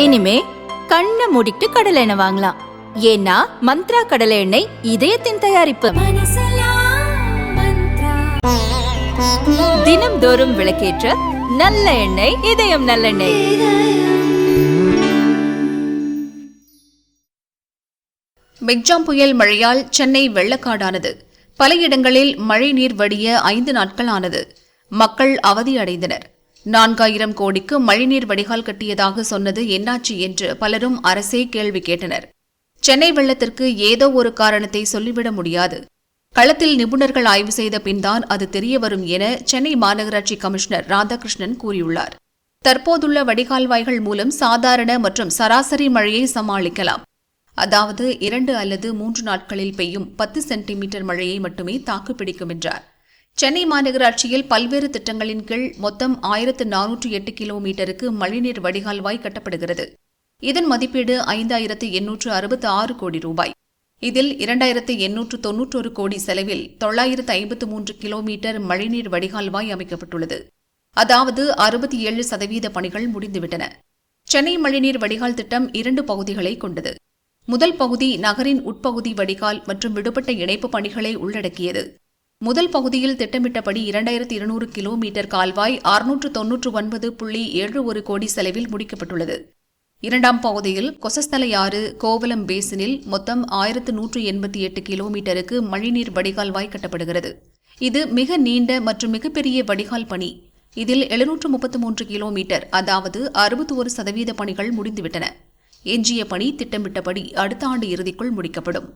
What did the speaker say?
இனிமே கண்ணை மூடிட்டு கடலை எண்ணெய் வாங்கலாம். ஏன்னா மந்த்ரா கடலை எண்ணெய் இதயத்தின் தயாரிப்பு. தினம்தோறும் விளக்கேற்ற நல்ல எண்ணெய் இதயம் நல்லெண்ணெய். மிக்ஜாம் புயல் மழையால் சென்னை வெள்ளக்காடானது. பல இடங்களில் மழை நீர் வடிய 5 நாட்கள் ஆனது. மக்கள் அவதியடைந்தனர். 4000 கோடிக்கு மழைநீர் வடிகால் கட்டியதாக சொன்னது என்னாச்சு என்று பலரும் அரசே கேள்வி கேட்டனர். சென்னை வெள்ளத்திற்கு ஏதோ ஒரு காரணத்தை சொல்லிவிட முடியாது. களத்தில் நிபுணர்கள் ஆய்வு செய்த பின்தான் அது தெரியவரும் என சென்னை மாநகராட்சி கமிஷனர் ராதாகிருஷ்ணன் கூறியுள்ளார். தற்போதுள்ள வடிகால்வாய்கள் மூலம் சாதாரண மற்றும் சராசரி மழையை சமாளிக்கலாம். அதாவது 2 அல்லது 3 நாட்களில் பெய்யும் 10 சென்டிமீட்டர் மழையை மட்டுமே தாக்குப்பிடிக்கும் என்றார். சென்னை மாநகராட்சியில் பல்வேறு திட்டங்களின் கீழ் மொத்தம் 1408 கிலோமீட்டருக்கு மழைநீர் வடிகால்வாய் கட்டப்படுகிறது. இதன் மதிப்பீடு 5866 கோடி ரூபாய். இதில் 2891 கோடி செலவில் 953 கிலோமீட்டர் மழைநீர் வடிகால்வாய் அமைக்கப்பட்டுள்ளது. அதாவது 67% பணிகள் முடிந்துவிட்டன. சென்னை மழைநீர் வடிகால் திட்டம் 2 பகுதிகளை கொண்டது. முதல் பகுதி நகரின் உட்பகுதி வடிகால் மற்றும் விடுபட்ட இணைப்பு பணிகளை உள்ளடக்கியது. முதல் பகுதியில் திட்டமிட்டபடி 2200 கிலோமீட்டர் கால்வாய் 699.71 கோடி செலவில் முடிக்கப்பட்டுள்ளது. இரண்டாம் பகுதியில் கொசஸ்தலை ஆறு கோவலம் பேசினில் மொத்தம் 1188 கிலோமீட்டருக்கு மழைநீர் வடிகால்வாய் கட்டப்படுகிறது. இது மிக நீண்ட மற்றும் மிகப்பெரிய வடிகால் பணி. இதில் 733 கிலோமீட்டர் அதாவது 61% பணிகள் முடிந்துவிட்டன. எஞ்சிய பணி திட்டமிட்டபடி அடுத்த ஆண்டு இறுதிக்குள் முடிக்கப்படும்.